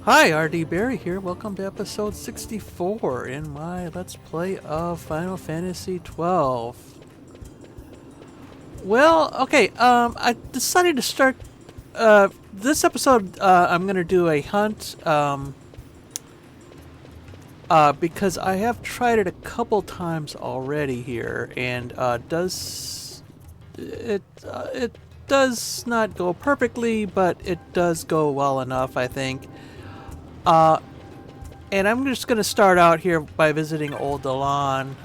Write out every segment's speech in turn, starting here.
Hi, RD Barry here. Welcome to episode 64 in my Let's Play of Final Fantasy 12. Well, okay, I decided to start this episode. I'm going to do a hunt because I have tried it a couple times already here, and it does not go perfectly, but it does go well enough, I think. Uh, And I'm just going to start out here by visiting Old Dalon.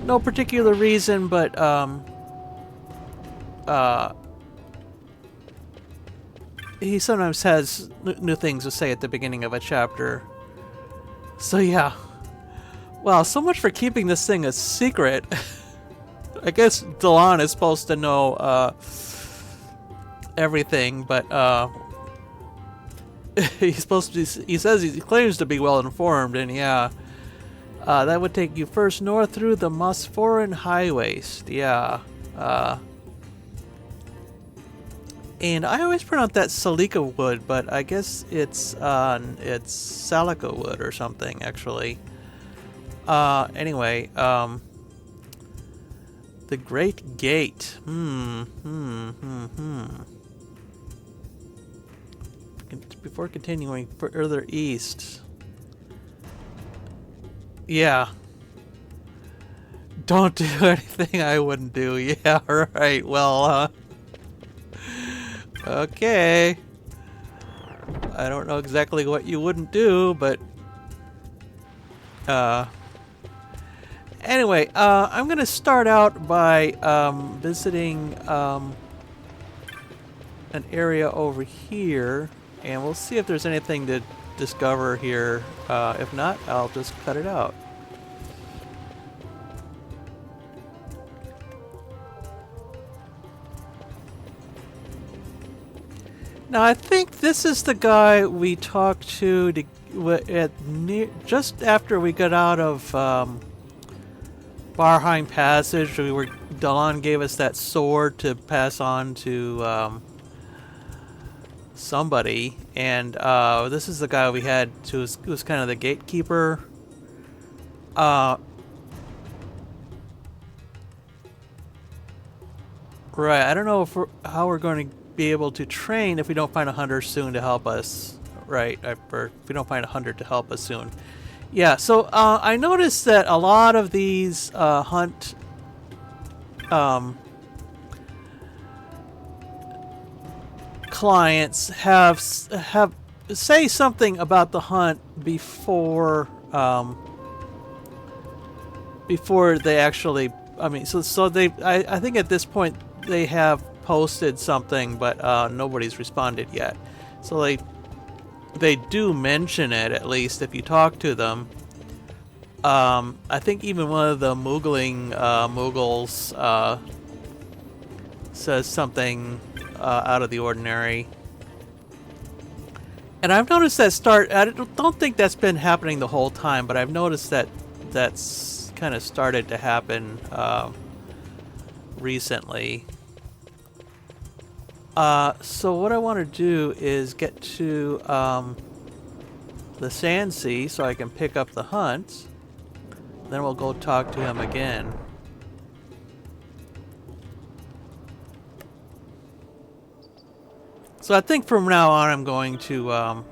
No particular reason, but uh, he sometimes has new things to say at the beginning of a chapter. So yeah. Wow, so much for keeping this thing a secret. I guess Dalon is supposed to know everything, but he's supposed to. He says he claims to be well informed, and yeah. That would take you first north through the Mosphoran highways. Yeah. And I always pronounce that Salika wood, but I guess it's Salika wood or something, actually. Anyway, the Great Gate. Before continuing further east. Yeah. Don't do anything I wouldn't do. Yeah, right. Well, okay. I don't know exactly what you wouldn't do, but anyway, I'm gonna start out by visiting an area over here, and we'll see if there's anything to discover here. If not, I'll just cut it out. Now I think this is the guy we talked to just after we got out of Barheim Passage. Dalon gave us that sword to pass on to somebody, and this is the guy we had who was kind of the gatekeeper. Right, I don't know how we're going to be able to train if we don't find a hunter soon to help us. Right, or if we don't find a hunter to help us soon. Yeah, so I noticed that a lot of these hunt clients have say something about the hunt before they actually. I mean, so they. I think at this point they have posted something, but nobody's responded yet. So they do mention it, at least if you talk to them. I think even one of the Muggles says something out of the ordinary. And I've noticed that I don't think that's been happening the whole time, but I've noticed that that's kind of started to happen recently. So what I want to do is get to the Sand Sea so I can pick up the hunt. Then we'll go talk to him again. So I think from now on I'm going to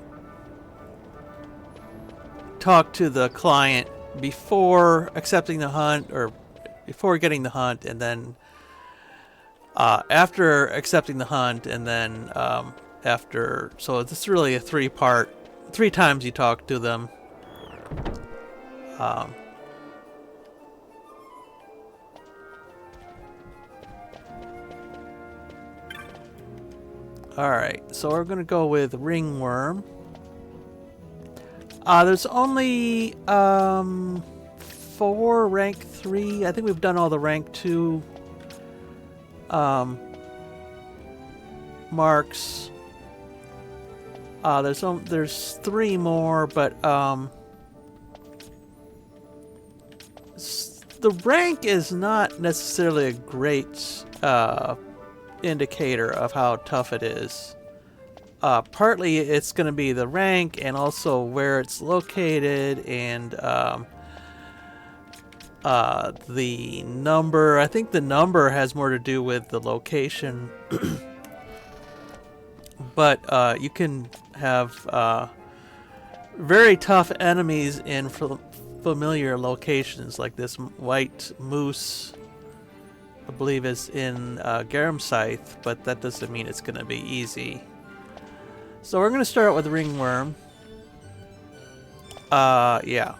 talk to the client before accepting the hunt, or before getting the hunt, and then after accepting the hunt, and then after. So this is really a three times you talk to them. Alright, so we're going to go with Ring Wyrm. There's only 4 rank 3. I think we've done all the rank 2 marks. There's 3 more, but the rank is not necessarily a great indicator of how tough it is. partly it's going to be the rank and also where it's located and the number. I think the number has more to do with the location. But you can have very tough enemies in familiar locations, like this white moose, I believe, is in XII, but that doesn't mean it's going to be easy. So we're going to start with Ring Wyrm. Yeah.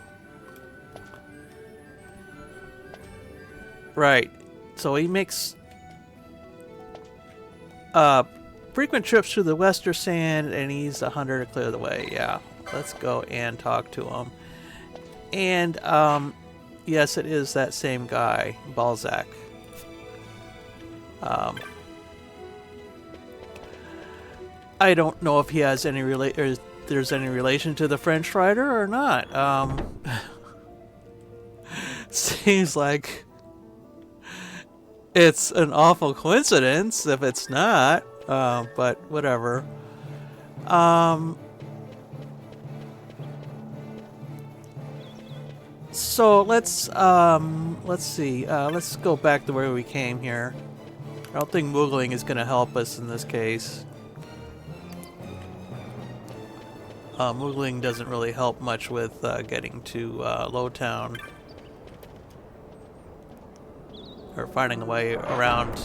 Right. So he makes frequent trips through the Westersand, and he's a hunter to clear the way. Yeah. Let's go and talk to him. And, yes, it is that same guy, Balzac. I don't know if he has any there's any relation to the French writer or not. Seems like it's an awful coincidence if it's not, but whatever. So let's see. Let's go back to where we came here. I don't think Moogling is going to help us in this case. Moogling doesn't really help much with getting to Lowtown. Or finding a way around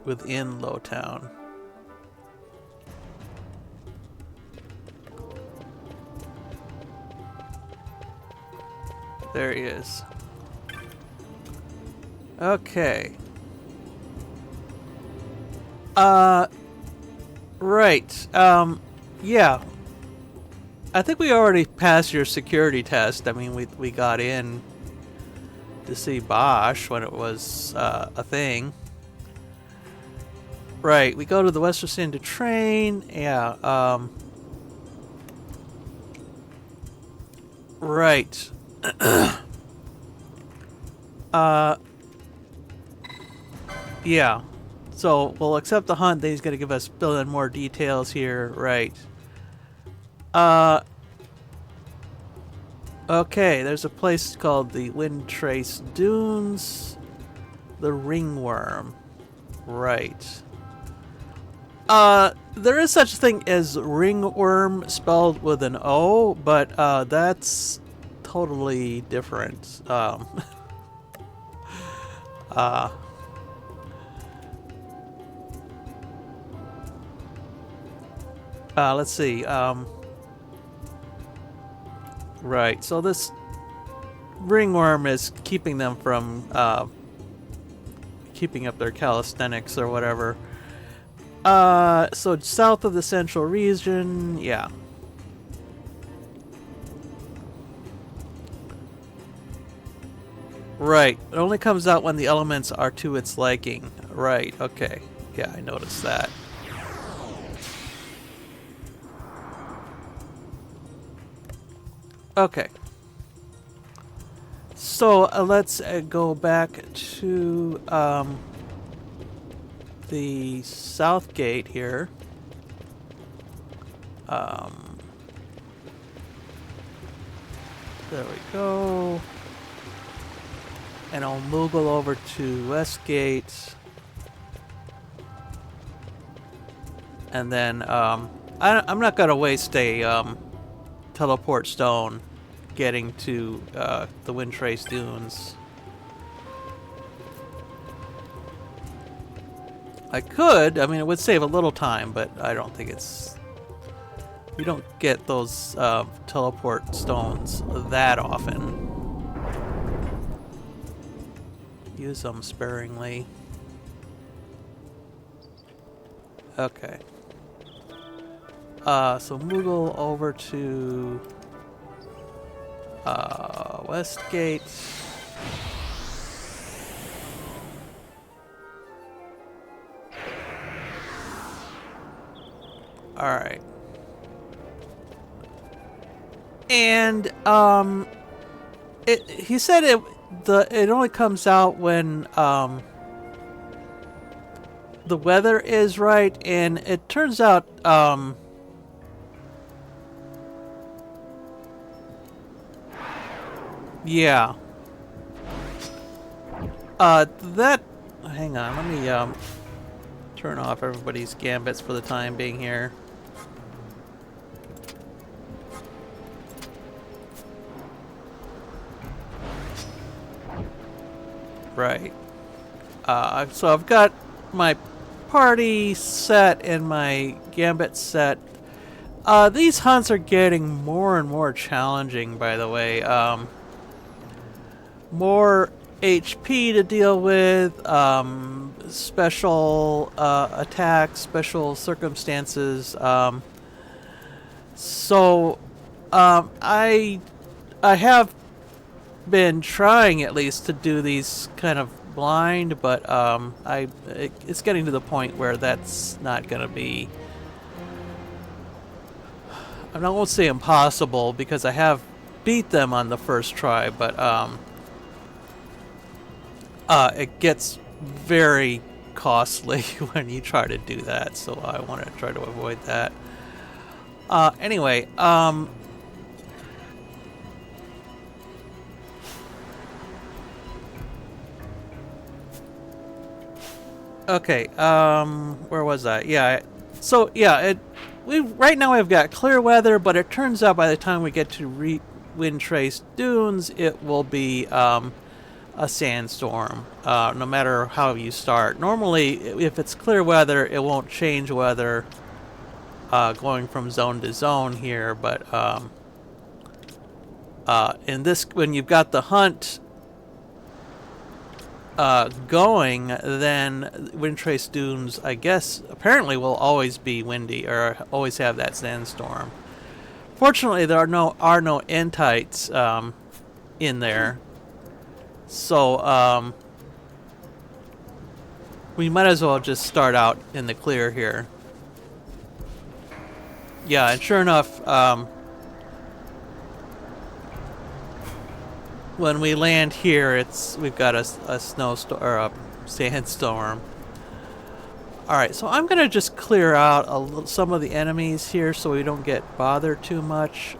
within Lowtown. There he is. Okay. Right. Yeah. I think we already passed your security test. I mean, we got in to see Bosch when it was a thing. Right. We go to the Westersand to train. Yeah. Right. Yeah. So we'll accept the hunt. Then he's gonna give us fill in more details here. Right. Okay, there's a place called the Windtrace Dunes. The Ring Wyrm. Right. There is such a thing as Ring Wyrm spelled with an O, but that's totally different. Let's see. Right, so this Ring Wyrm is keeping them from keeping up their calisthenics or whatever. So south of the central region, yeah. Right, it only comes out when the elements are to its liking. Right, okay. Yeah, I noticed that. Okay. So let's go back to the south gate here. There we go. And I'll moogle over to West Gate. And then I'm not gonna waste a teleport stone getting to the Windtrace Dunes. I could. I mean, it would save a little time, but I don't think it's... You don't get those teleport stones that often. Use them sparingly. Okay. So moogle over to Westgate. All right. And he said it only comes out when the weather is right, and it turns out Yeah. That... Hang on, let me, turn off everybody's gambits for the time being here. Right. So I've got my party set and my gambit set. These hunts are getting more and more challenging, by the way. More HP to deal with, special attacks, special circumstances. I have been trying at least to do these kind of blind, but it's getting to the point where that's not going to be. I won't say impossible because I have beat them on the first try, but it gets very costly when you try to do that, so I want to try to avoid that. Anyway, okay, where was I? Yeah, so yeah, right now we've got clear weather, but it turns out by the time we get to wind trace dunes, it will be a sandstorm, no matter how you start. Normally, if it's clear weather, it won't change weather going from zone to zone here, but in this, when you've got the hunt going, then wind trace dunes, I guess, apparently will always be windy or always have that sandstorm. Fortunately, there are no entites in there, so we might as well just start out in the clear here. Yeah, and sure enough, when we land here, we've got a snowstorm or a sandstorm. All right, so I'm gonna just clear out some of the enemies here so we don't get bothered too much.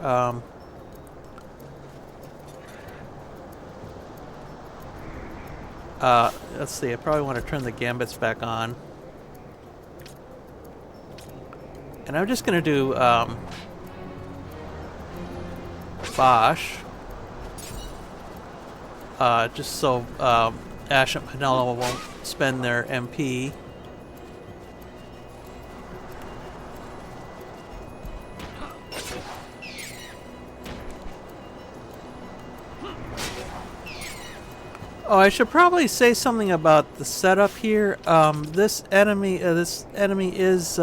Let's see. I probably want to turn the gambits back on, and I'm just gonna do Bosch. Just so Ash and Penelope won't spend their MP. Oh, I should probably say something about the setup here. This enemy is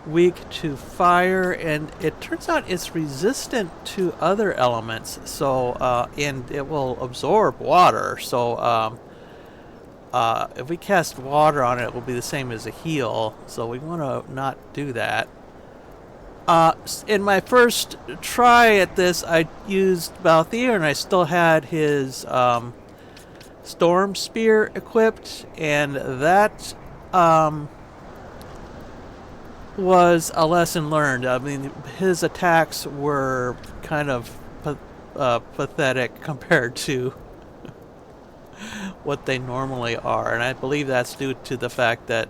weak to fire, and it turns out it's resistant to other elements. So, and it will absorb water. So, if we cast water on it, it will be the same as a heal. So we want to not do that. In my first try at this, I used Balthier, and I still had his Storm Spear equipped, and that was a lesson learned. I mean, his attacks were kind of pathetic compared to what they normally are, and I believe that's due to the fact that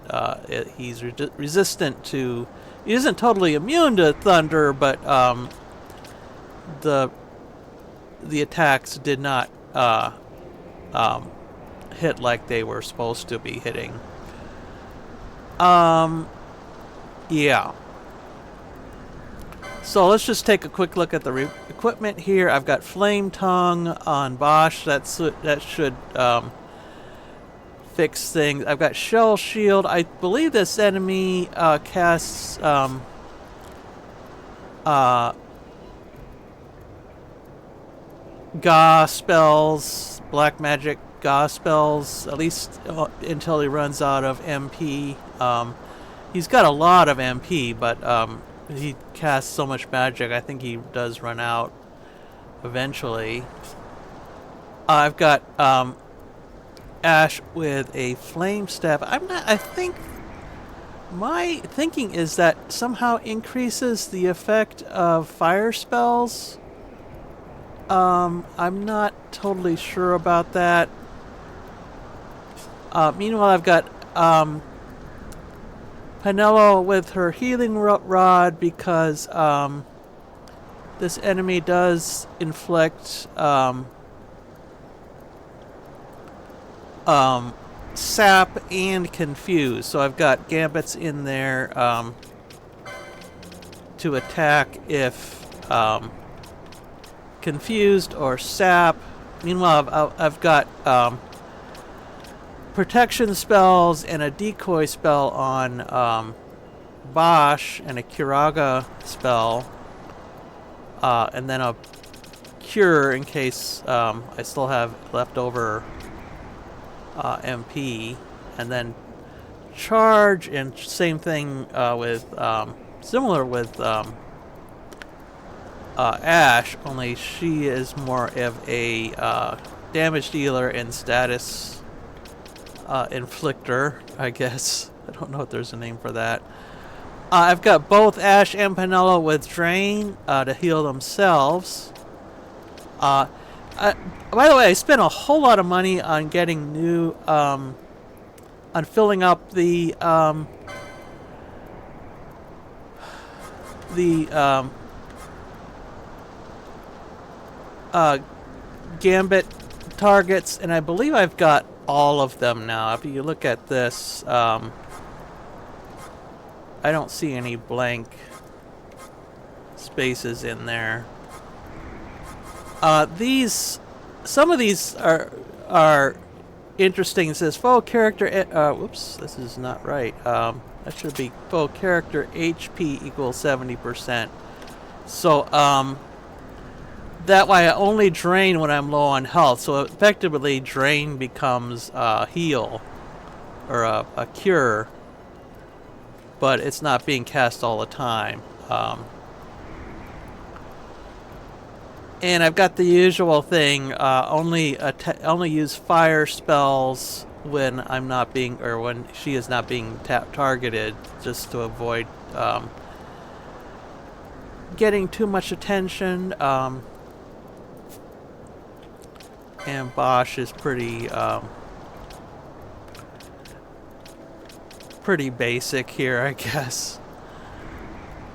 he's resistant to... He isn't totally immune to thunder, but the attacks did not hit like they were supposed to be hitting. Yeah. So let's just take a quick look at the equipment here. I've got Flame Tongue on Bosch. That should fix things. I've got Shell Shield. I believe this enemy casts Ga spells, black magic Ga spells, at least until he runs out of MP. He's got a lot of MP, but he casts so much magic, I think he does run out eventually. I've got Ash with a flame staff. I think my thinking is that somehow increases the effect of fire spells. I'm not totally sure about that. Meanwhile, I've got Penelo with her healing rod because this enemy does inflict sap and confuse. So I've got gambits in there to attack if confused or sap. Meanwhile, I've got protection spells and a decoy spell on Bosch and a Curaga spell, and then a cure in case I still have leftover MP, and then charge, and same thing with similar with Ash, only she is more of a damage dealer and status inflictor, I guess. I don't know if there's a name for that. I've got both Ash and Penelo with Drain to heal themselves. By the way, I spent a whole lot of money on getting new, on filling up the Gambit targets, and I believe I've got all of them now. If you look at this, I don't see any blank spaces in there. Some of these are interesting. It says foe character. Whoops, this is not right. That should be foe character HP equals 70%. So that way I only drain when I'm low on health. So effectively, drain becomes heal or a cure, but it's not being cast all the time. And I've got the usual thing, only use fire spells when I'm not being, or when she is not being targeted, just to avoid getting too much attention. And Bosch is pretty basic here, I guess.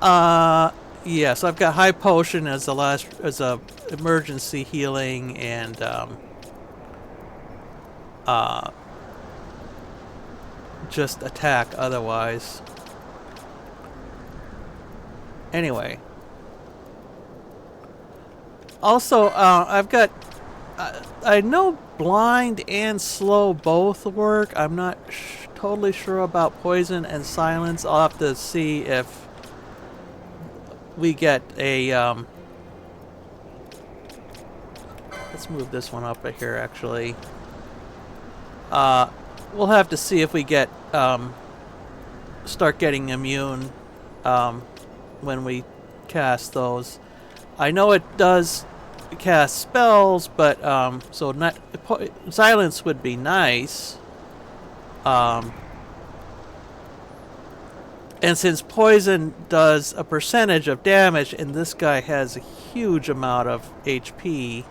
Yeah, so I've got High Potion as a emergency healing, and just attack otherwise. Anyway. Also, I've got I know blind and slow both work. I'm not totally sure about poison and silence. I'll have to see if we get a let's move this one up here actually. We'll have to see if we get start getting immune when we cast those. I know it does cast spells, but so not silence would be nice. And since poison does a percentage of damage, and this guy has a huge amount of HP,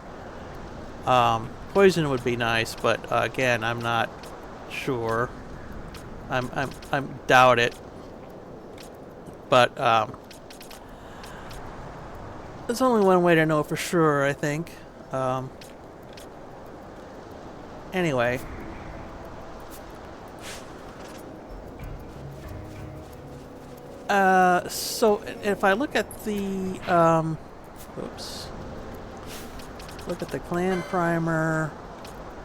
poison would be nice. But again, I'm not sure. I'm doubt it. But there's only one way to know for sure, I think. Anyway. So if I look at the oops, look at the clan primer.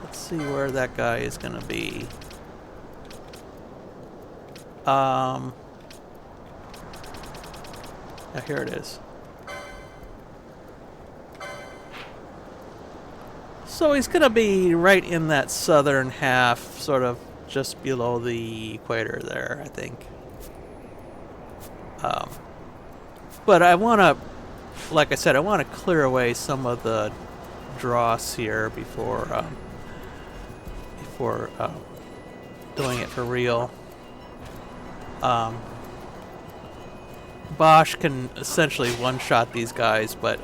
Let's see where that guy is gonna be. Yeah, here it is. So he's gonna be right in that southern half, sort of just below the equator there, I think. But I want to, like I said, I want to clear away some of the dross here before doing it for real. Bosch can essentially one-shot these guys, but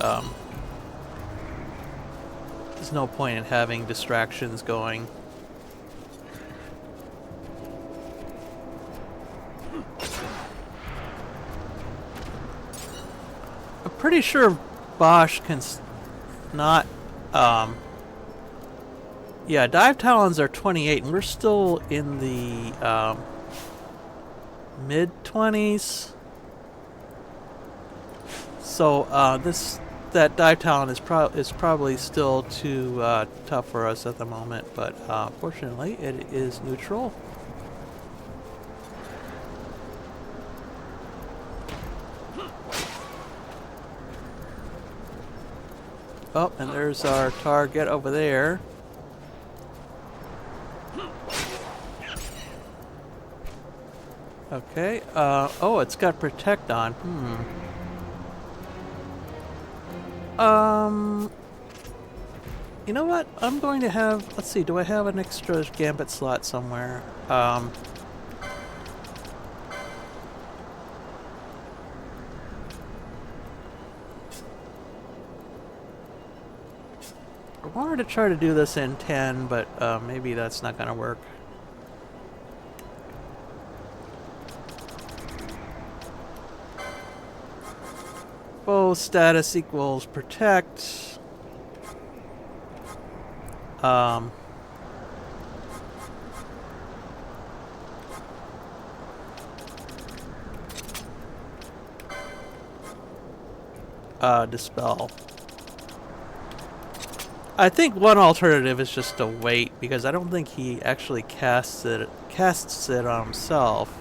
there's no point in having distractions going. I'm pretty sure Bosch can not... yeah, dive talons are 28, and we're still in the mid-20s. So that dive talon is probably still too tough for us at the moment, but fortunately it is neutral. Oh, and there's our target over there. Okay, oh, it's got protect on. You know what? I'm going to have, let's see, do I have an extra gambit slot somewhere? I wanted to try to do this in 10, but maybe that's not going to work. Bow status equals protect. Dispel. I think one alternative is just to wait, because I don't think he actually casts it on himself.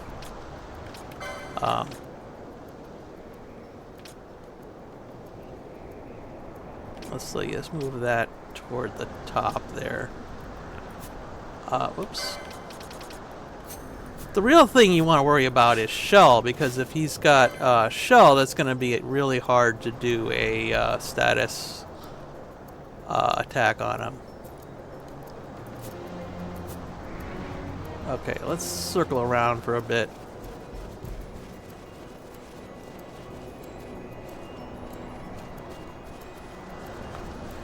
Let's see, let's move that toward the top there. Whoops. The real thing you want to worry about is Shell, because if he's got Shell, that's going to be really hard to do a status attack on him. Okay, let's circle around for a bit.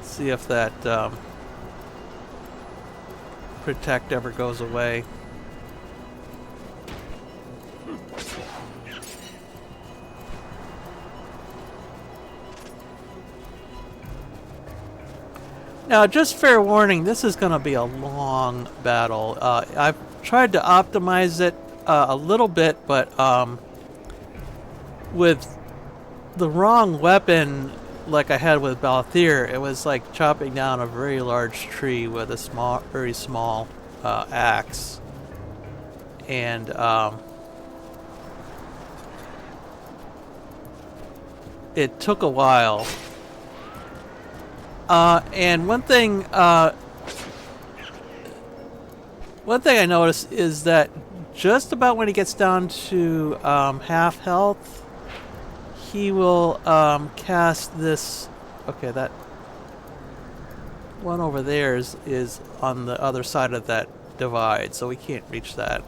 See if that protect ever goes away. Now, just fair warning, this is going to be a long battle. I've tried to optimize it a little bit, but with the wrong weapon, like I had with Balthier, it was like chopping down a very large tree with a very small axe. And it took a while. And one thing I noticed is that just about when he gets down to half health, he will cast this. Okay, that one over there is on the other side of that divide, so we can't reach that.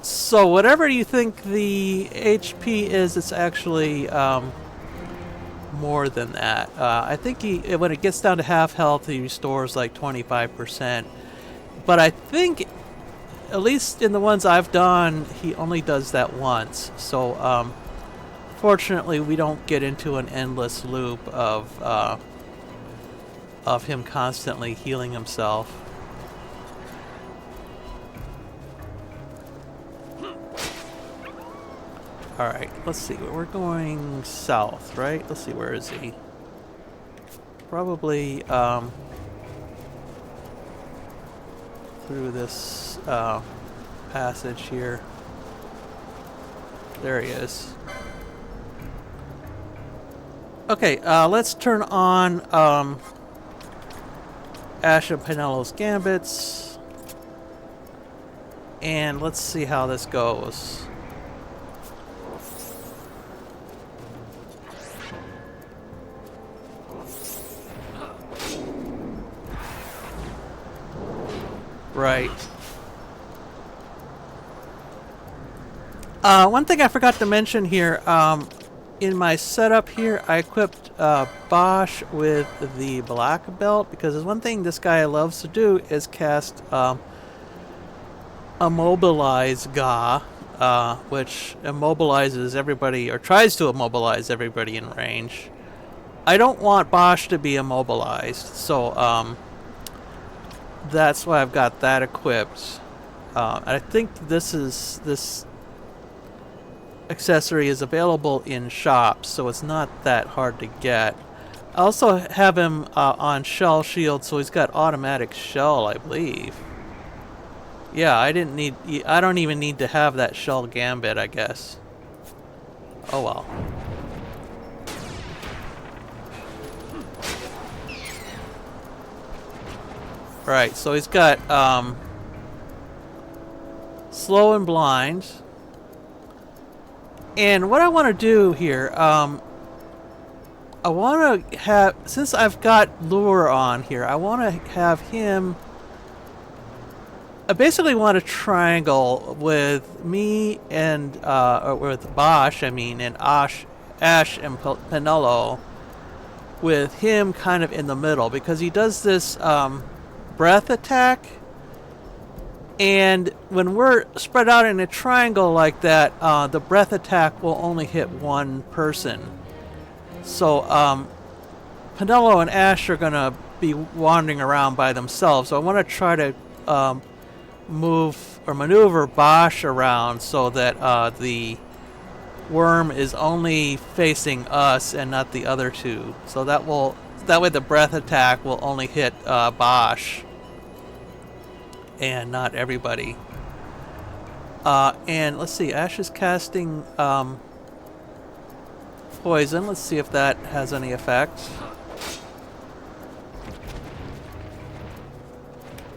So whatever you think the HP is, it's actually more than that. I think when it gets down to half health, he restores like 25%. But I think, at least in the ones I've done, he only does that once. So, fortunately, we don't get into an endless loop of him constantly healing himself. All right, let's see. We're going south, right? Let's see. Where is he? Probably through this passage here. There he is. Okay, let's turn on Ash and Penello's Gambits, and let's see how this goes. Right. One thing I forgot to mention here, in my setup here, I equipped Bosch with the black belt because one thing this guy loves to do is cast Immobilize Ga, which immobilizes everybody, or tries to immobilize everybody in range. I don't want Bosch to be immobilized, so that's why I've got that equipped. I think this accessory is available in shops, so it's not that hard to get. I also have him on shell shield, so he's got automatic shell, I believe. Yeah, I don't even need to have that shell gambit, I guess. Oh well. Right, so he's got slow and blind. And what I want to do here, I want to have, since I've got Lure on here, I want to have him. I basically want a triangle with me and, or with Bosch, I mean, and Ash and Penelo, with him kind of in the middle, because he does this breath attack, and when we're spread out in a triangle like that, the breath attack will only hit one person. So, Penelo and Ash are going to be wandering around by themselves, so I want to try to move or maneuver Bosch around so that the worm is only facing us and not the other two. So that way the breath attack will only hit Bosch and not everybody. And let's see, Ash is casting poison. Let's see if that has any effect.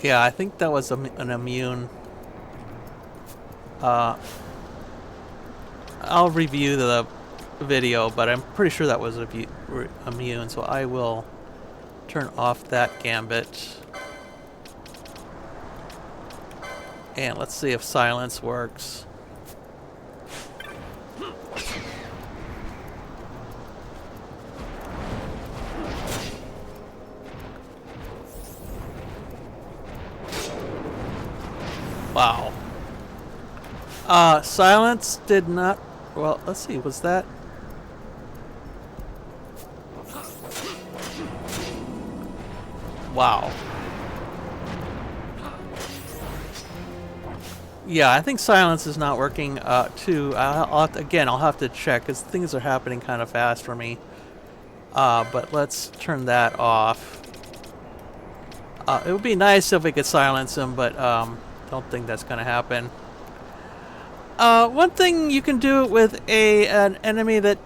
Yeah, I think that was an immune. I'll review the video, but I'm pretty sure that was immune, so I will turn off that gambit. And let's see if silence works. Wow. Silence did not... Well, let's see, was that... Wow. Yeah, I think silence is not working too. I'll have to check, because things are happening kind of fast for me. But let's turn that off. It would be nice if we could silence him, but don't think that's going to happen. One thing you can do with an enemy that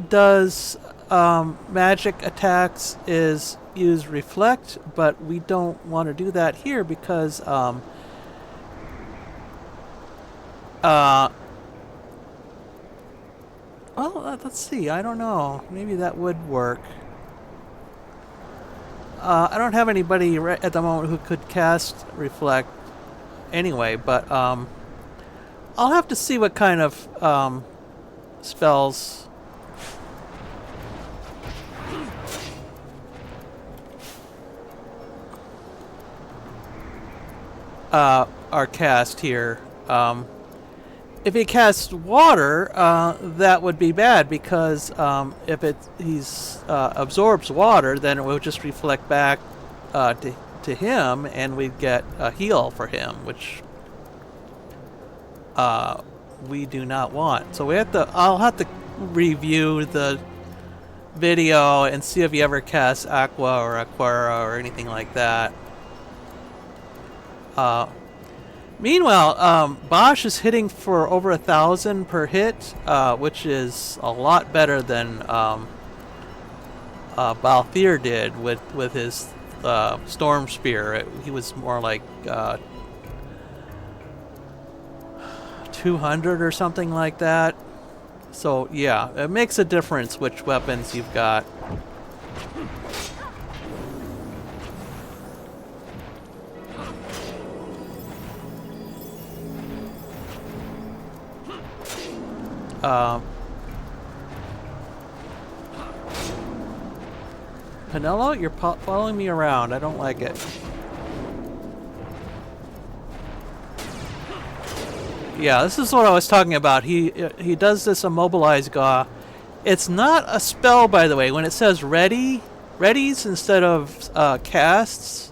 does magic attacks is use reflect, but we don't want to do that here because well, let's see, I don't know, maybe that would work. I don't have anybody at the moment who could cast reflect anyway, but I'll have to see what kind of spells are cast here. If he casts water, that would be bad, because if he's absorbs water, then it will just reflect back to him, and we'd get a heal for him, which we do not want. So I'll have to review the video and see if he ever casts Aqua or Aquara or anything like that. Meanwhile, Bosch is hitting for over 1,000 per hit, which is a lot better than Balthier did with his Storm Spear. He was more like 200 or something like that. So yeah, it makes a difference which weapons you've got. Penelo, you're following me around. I don't like it. Yeah, this is what I was talking about. He does this immobilize Gaw. It's not a spell, by the way. When it says readies instead of casts,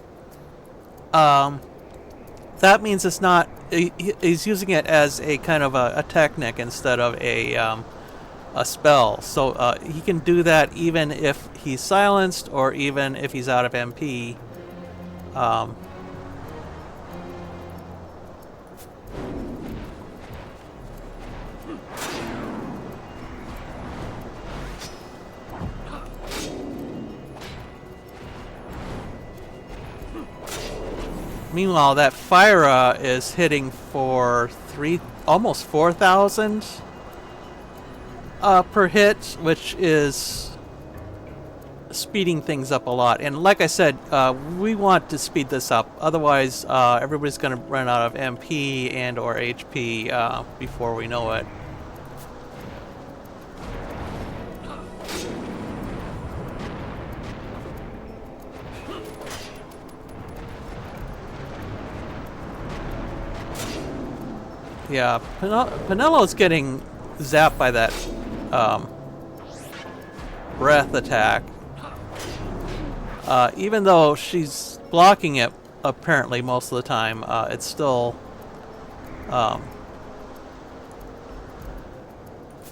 that means it's not. He's using it as a kind of a technique instead of a spell. So he can do that even if he's silenced or even if he's out of MP. Meanwhile, that Fyra is hitting for almost 4,000 per hit, which is speeding things up a lot. And like I said, we want to speed this up. Otherwise, everybody's going to run out of MP and or HP before we know it. Yeah, Penelo's getting zapped by that breath attack. Even though she's blocking it, apparently, most of the time, it's still...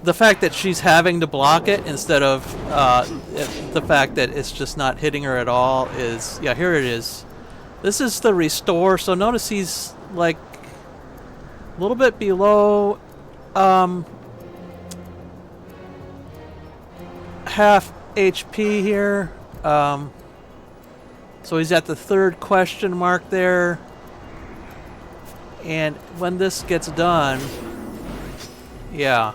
the fact that she's having to block it instead of the fact that it's just not hitting her at all is... Yeah, here it is. This is the restore, so notice he's, like, a little bit below half HP here. So he's at the third question mark there. And when this gets done, yeah.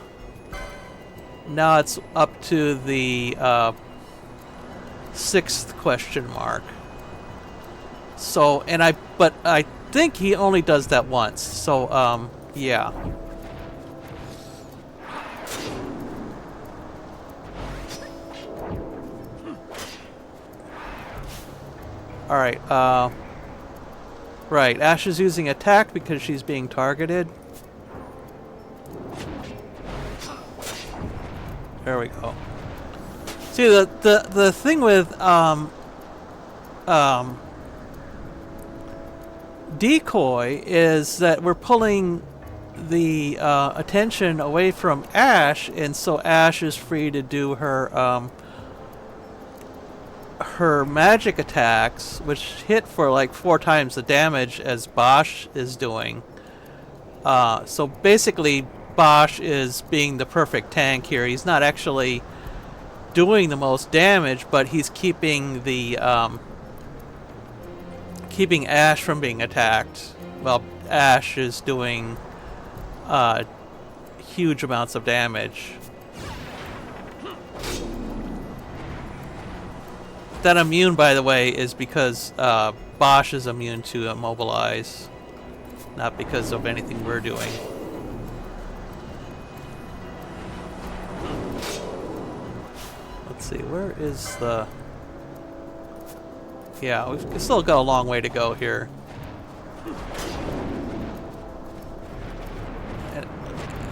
Now it's up to the sixth question mark. So, but I think he only does that once. So, yeah. Alright, right, Ash is using attack because she's being targeted. There we go. See, the thing with, decoy is that we're pulling the attention away from Ash, and so Ash is free to do her her magic attacks, which hit for like 4 times the damage as Bosch is doing. So basically, Bosch is being the perfect tank here. He's not actually doing the most damage, but he's keeping the keeping Ash from being attacked. Well, Ash is doing huge amounts of damage. That immune, by the way, is because Bosch is immune to immobilize, not because of anything we're doing. Let's see, where is the... Yeah, we've still got a long way to go here.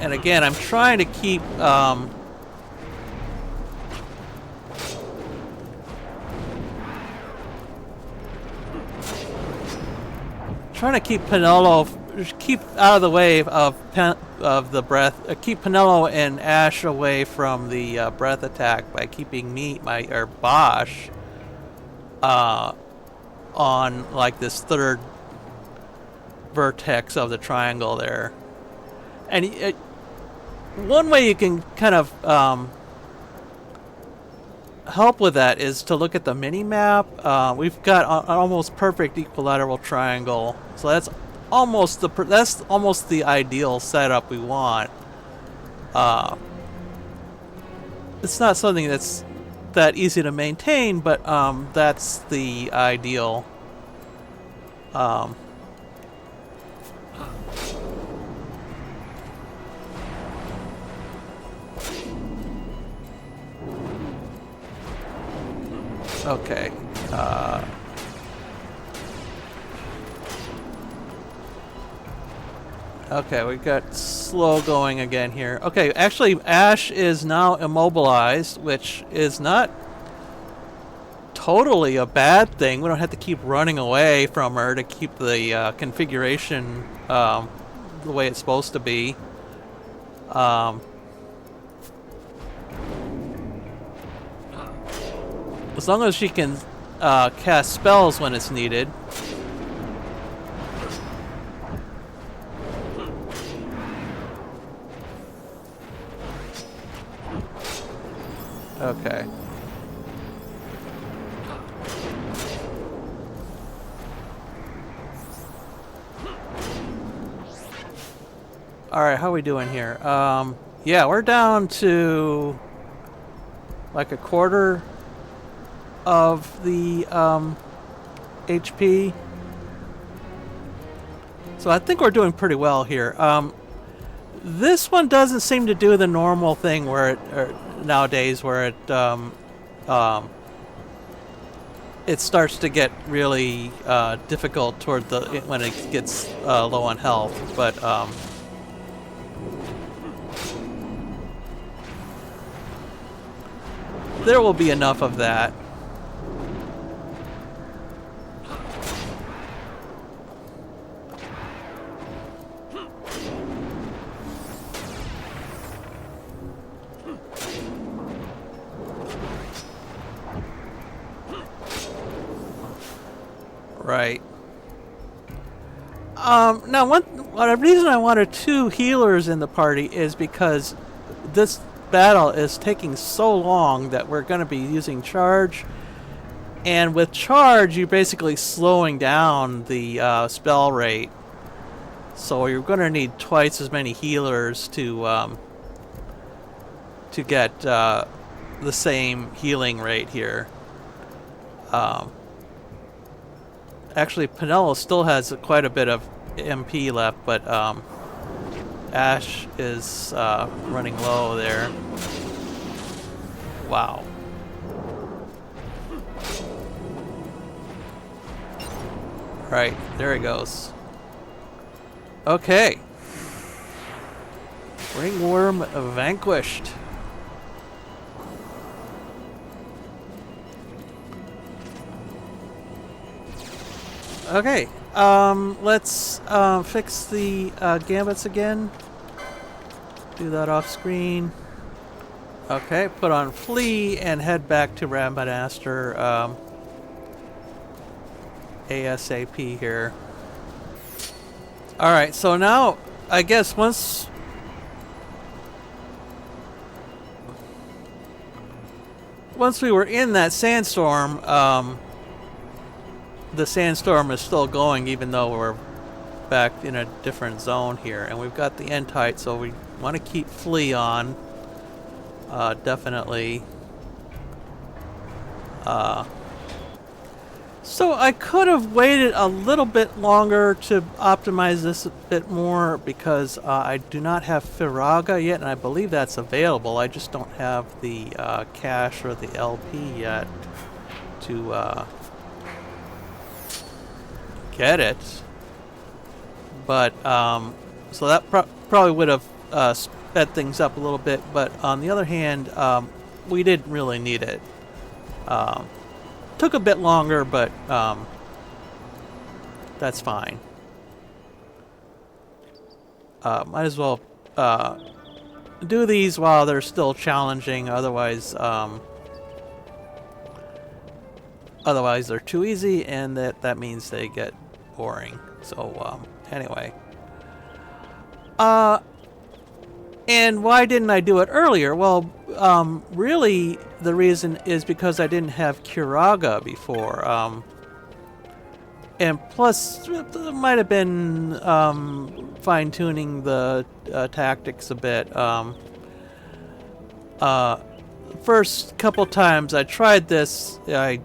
And again, I'm trying to keep... trying to keep Penelo, keep out of the way of the breath. Keep Penelo and Ash away from the breath attack by keeping Bosch on like this third vertex of the triangle there. And one way you can kind of help with that is to look at the mini map. We've got an almost perfect equilateral triangle, so that's almost the ideal setup we want. It's not something that's that easy to maintain, but that's the ideal. Okay. Okay, we got slow going again here. Okay, actually, Ash is now immobilized, which is not totally a bad thing. We don't have to keep running away from her to keep the configuration the way it's supposed to be. As long as she can cast spells when it's needed. Okay. Alright, how are we doing here? Yeah, we're down to like a quarter of the HP. So I think we're doing pretty well here. This one doesn't seem to do the normal thing where it nowadays where it starts to get really difficult toward when it gets low on health, but there will be enough of that. Right. Now, one reason I wanted 2 healers in the party is because this battle is taking so long that we're going to be using charge, and with charge, you're basically slowing down the spell rate. So you're going to need twice as many healers to get the same healing rate here. Actually, Penelo still has quite a bit of MP left, but Ash is running low there. Wow. Right, there he goes. Okay. Ring Wyrm vanquished. Okay, let's fix the gambits again. Do that off screen. Okay, put on Flee and head back to Rabbinaster ASAP here. Alright, so now, I guess once we were in that sandstorm, the sandstorm is still going even though we're back in a different zone here. And we've got the end tight, so we want to keep Flee on. Definitely. So I could have waited a little bit longer to optimize this a bit more because I do not have Firaga yet, and I believe that's available. I just don't have the cash or the LP yet to get it. But so that probably would have sped things up a little bit, but on the other hand, we didn't really need it. Took a bit longer, but that's fine. Might as well do these while they're still challenging, otherwise they're too easy, and that means they get boring. So anyway, and why didn't I do it earlier? Well, really the reason is because I didn't have Curaga before, and plus it might have been fine-tuning the tactics a bit. First couple times I tried this, I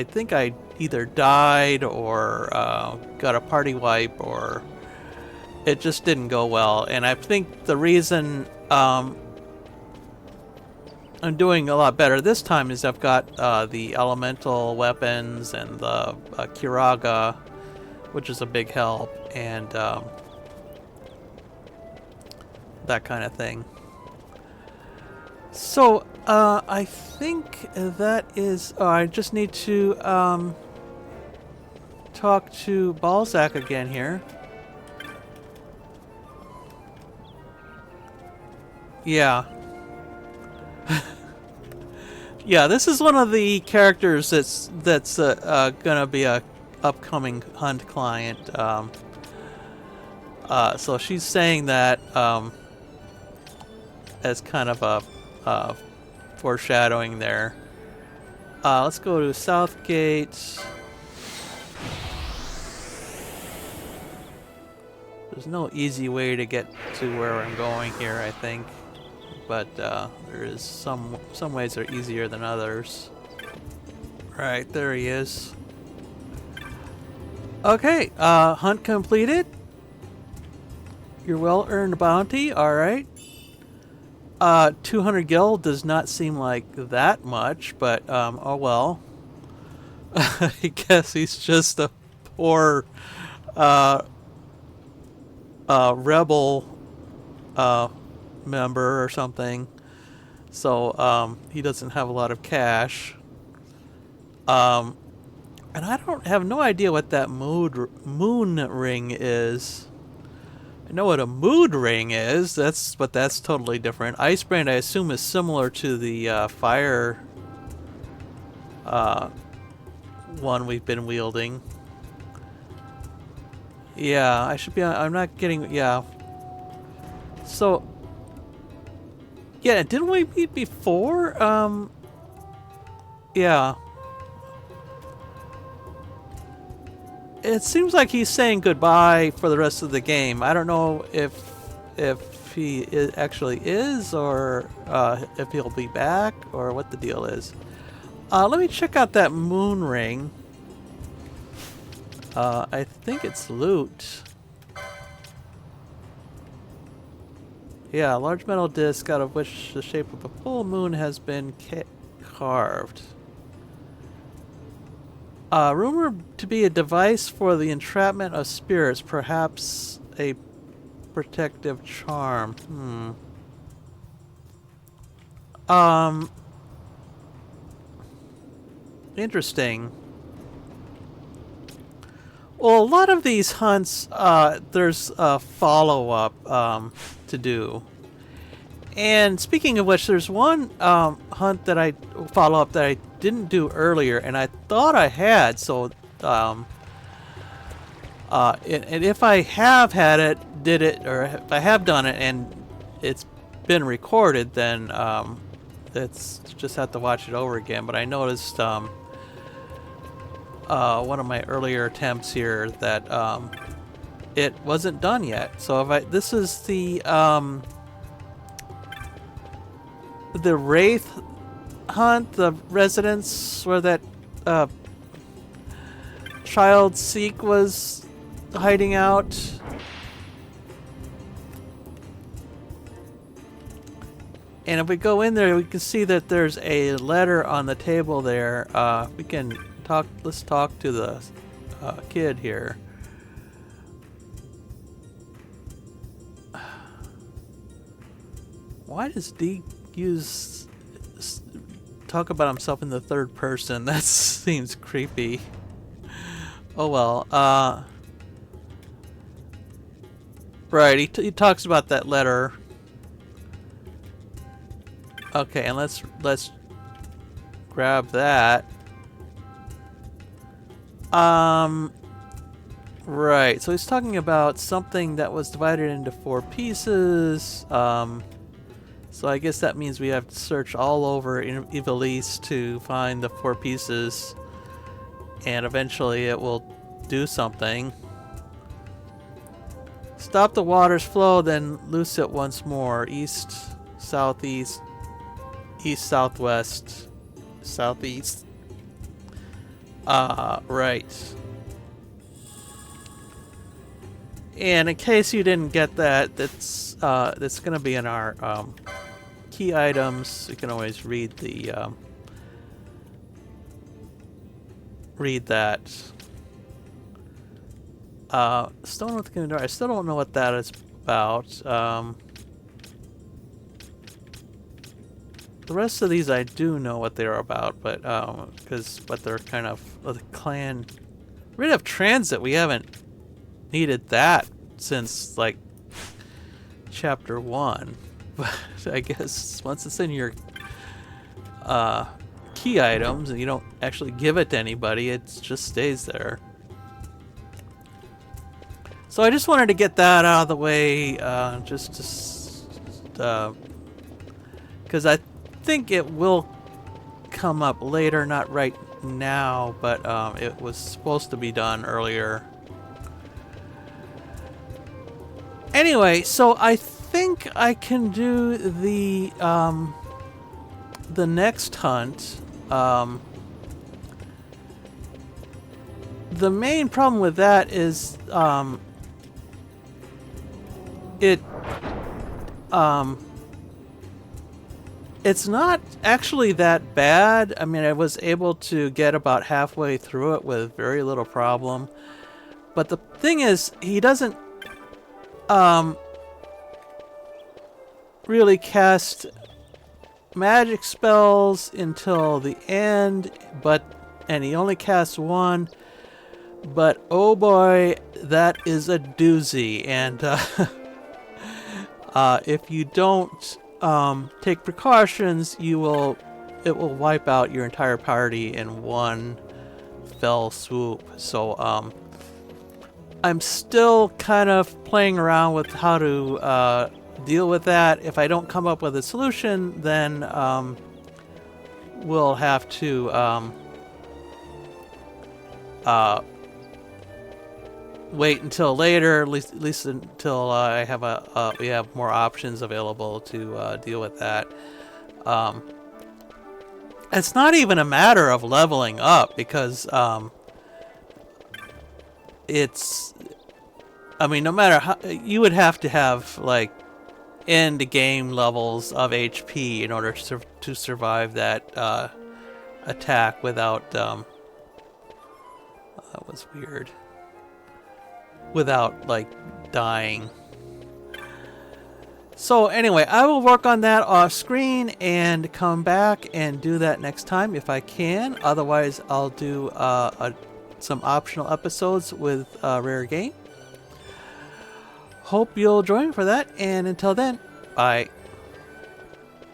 think I either died or got a party wipe, or it just didn't go well. And I think the reason I'm doing a lot better this time is I've got the elemental weapons and the Kiraga, which is a big help, and that kind of thing. So, I think that is... I just need to talk to Balzac again here. Yeah. Yeah, this is one of the characters that's gonna be a upcoming hunt client. So she's saying that as kind of a foreshadowing there. Let's go to Southgate. There's no easy way to get to where I'm going here, I think. But there is some ways that are easier than others. Right, there he is. Okay, hunt completed. Your well-earned bounty, alright. 200 gil does not seem like that much, but oh well. I guess he's just a poor rebel member or something, so he doesn't have a lot of cash, and I don't have no idea what that moon ring is. I know what a mood ring is, but that's totally different. Ice brand I assume is similar to the fire one we've been wielding. Yeah, I should be. I'm not getting. Yeah. So. Yeah, didn't we meet before? Yeah. It seems like he's saying goodbye for the rest of the game. I don't know if he actually is, or if he'll be back, or what the deal is. Let me check out that moon ring. I think it's loot. Yeah, a large metal disc out of which the shape of a full moon has been carved. Rumored to be a device for the entrapment of spirits, perhaps a protective charm. Interesting. Well, a lot of these hunts, there's a follow-up to do. And speaking of which, there's one hunt that follow-up that I didn't do earlier, and I thought I had, so... and if I have had it, or if I have done it, and it's been recorded, then it's just have to watch it over again. But I noticed... one of my earlier attempts here that it wasn't done yet. So if this is the Wraith hunt, the residence where that child Seek was hiding out. And if we go in there, we can see that there's a letter on the table there. We can let's talk to the kid here. Why does D talk about himself in the third person? That seems creepy. Oh well. Right, he talks about that letter. Okay, and let's grab that. Right, so he's talking about something that was divided into 4 pieces. So I guess that means we have to search all over Ivalice to find the 4 pieces. And eventually it will do something. Stop the water's flow, then loose it once more. East, southeast, east, southwest, southeast. Right. And in case you didn't get that, that's gonna be in our key items. You can always read the read that. Stone with the door. I still don't know what that is about. The rest of these I do know what they're about, but but they're kind of the clan. Rid of transit. We haven't needed that since like chapter 1, but I guess once it's in your key items and you don't actually give it to anybody, it just stays there. So I just wanted to get that out of the way, just because I think it will come up later, not right now, but it was supposed to be done earlier. Anyway, so I think I can do the next hunt. The main problem with that is it's not actually that bad. I mean, I was able to get about halfway through it with very little problem. But the thing is, he doesn't really cast magic spells until the end, and he only casts one. But oh boy, that is a doozy, and if you don't take precautions, it will wipe out your entire party in one fell swoop. So I'm still kind of playing around with how to deal with that. If I don't come up with a solution, then we'll have to wait until later, at least until I have we have more options available to deal with that. It's not even a matter of leveling up, because I mean, no matter how, you would have to have like end game levels of HP in order to survive that attack without that was weird. Without like dying. So anyway, I will work on that off screen and come back and do that next time if I can. Otherwise, I'll do some optional episodes with Rare Game. Hope you'll join for that, and until then, bye.